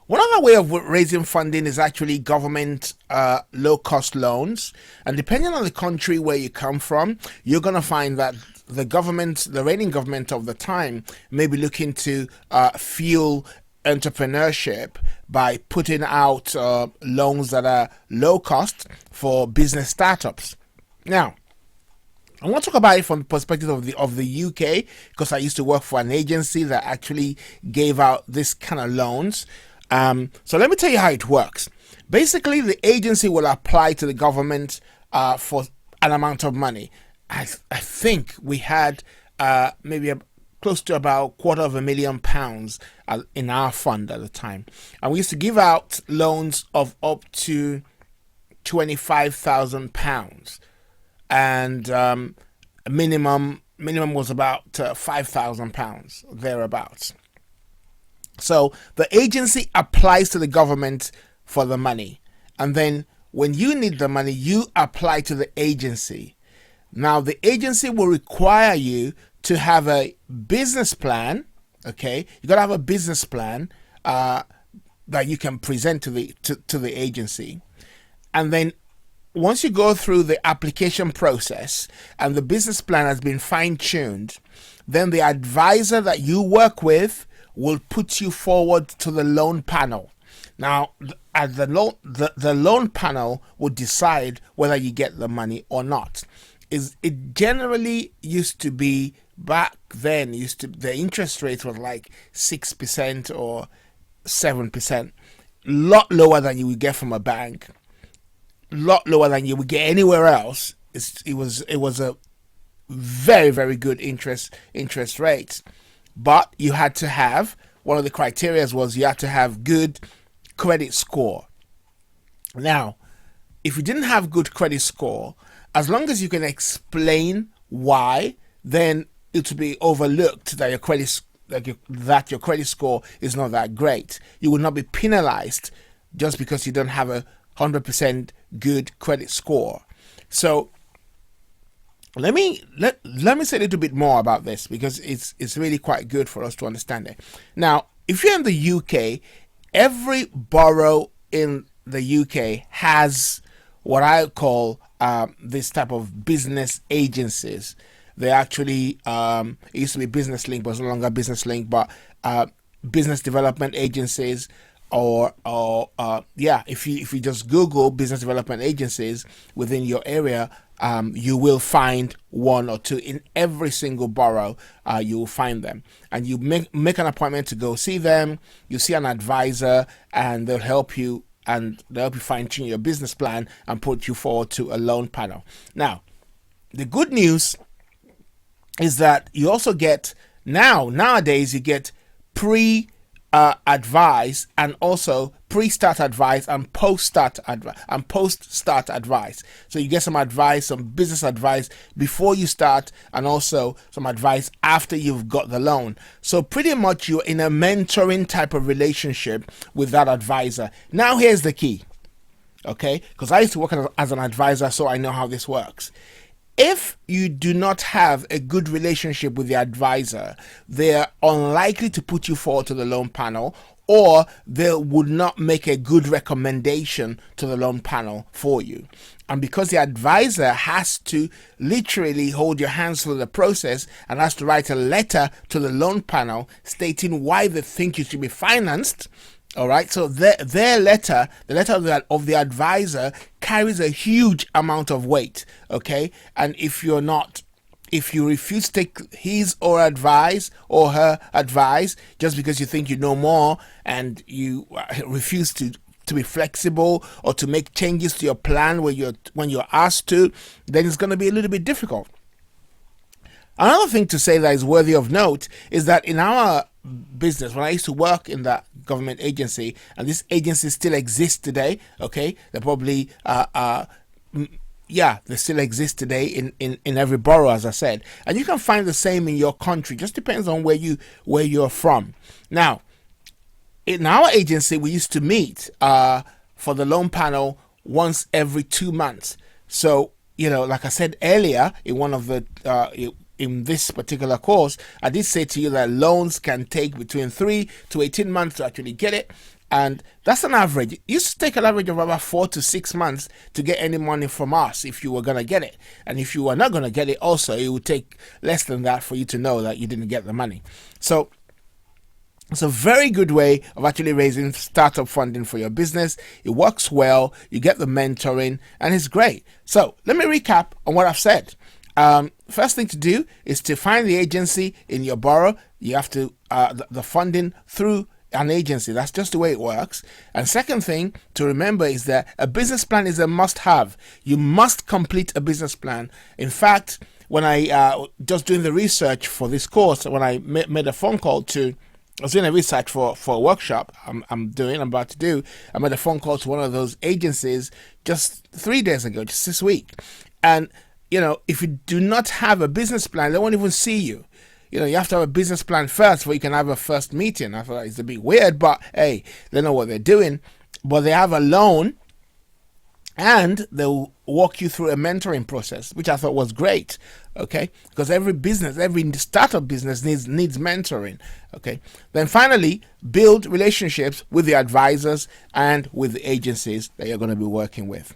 One other way of raising funding is actually government low cost loans. And depending on the country where you come from, you're going to find that the reigning government of the time, may be looking to fuel entrepreneurship by putting out loans that are low cost for business startups. Now, I want to talk about it from the perspective of the UK, because I used to work for an agency that actually gave out this kind of loans. So let me tell you how it works. Basically, the agency will apply to the government for an amount of money. I think we had maybe close to about £250,000 in our fund at the time, and we used to give out loans of up to £25,000, and minimum was about £5,000 thereabouts. So the agency applies to the government for the money, and then when you need the money, you apply to the agency. Now the agency will require you to have a business plan. Okay, you got to have a business plan that you can present to the agency, and then once you go through the application process and the business plan has been fine-tuned, then the advisor that you work with will put you forward to the loan panel. Now, at the loan panel will decide whether you get the money or not. It generally used to be, back then, the interest rate was like 6% or 7%, lot lower than you would get from a bank, lot lower than you would get anywhere else. It was a very, very good interest rates, but you had to have, one of the criteria was you had to have good credit score. Now, if you didn't have good credit score, as long as you can explain why, then it would be overlooked that your credit score is not that great. You will not be penalized just because you don't have a 100% good credit score. So let me say a little bit more about this, because it's really quite good for us to understand it. Now, if you're in the UK, every borough in the UK has what I call this type of business agencies. They actually, it used to be Business Link, but it's no longer Business Link, but business development agencies, or if you just Google business development agencies within your area, you will find one or two in every single borough. You will find them, and you make an appointment to go see them. You see an advisor, and they'll help you fine-tune your business plan and put you forward to a loan panel. Now, the good news is that you also get, nowadays you get advice, and also pre-start advice and post-start advice. So you get some advice, some business advice before you start, and also some advice after you've got the loan. So pretty much you're in a mentoring type of relationship with that advisor. Now here's the key, okay? Because I used to work as an advisor, so I know how this works. If you do not have a good relationship with the advisor, they're unlikely to put you forward to the loan panel, or they would not make a good recommendation to the loan panel for you. And because the advisor has to literally hold your hands through the process and has to write a letter to the loan panel stating why they think you should be financed, all right, so their letter, the letter of the advisor, carries a huge amount of weight, okay? And if you refuse to take his or her advice just because you think you know more, and you refuse to be flexible or to make changes to your plan when you're asked to, then it's going to be a little bit difficult. Another thing to say that is worthy of note is that in our business, when I used to work in that government agency, and this agency still exists today, okay, they probably they still exist today in every borough, as I said, and you can find the same in your country. Just depends on where you're from. Now, in our agency, we used to meet for the loan panel once every 2 months. So, like I said earlier, in one of the in this particular course, I did say to you that loans can take between 3 to 18 months to actually get it. And that's an average. It used to take an average of about 4 to 6 months to get any money from us if you were going to get it. And if you were not going to get it also, it would take less than that for you to know that you didn't get the money. So it's a very good way of actually raising startup funding for your business. It works well, you get the mentoring, and it's great. So let me recap on what I've said. First thing to do is to find the agency in your borough. You have to the funding through an agency. That's just the way it works. And second thing to remember is that a business plan is a must-have. You must complete a business plan. In fact, when I just doing the research for this course, when I made a phone call to, I was doing a research for a workshop I'm about to do. I made a phone call to one of those agencies just 3 days ago, just this week. And if you do not have a business plan, they won't even see you. You have to have a business plan first before you can have a first meeting. I thought it's a bit weird, but hey, they know what they're doing. But they have a loan, and they'll walk you through a mentoring process, which I thought was great. Okay, because every startup business needs mentoring. Okay, then finally, build relationships with the advisors and with the agencies that you're going to be working with.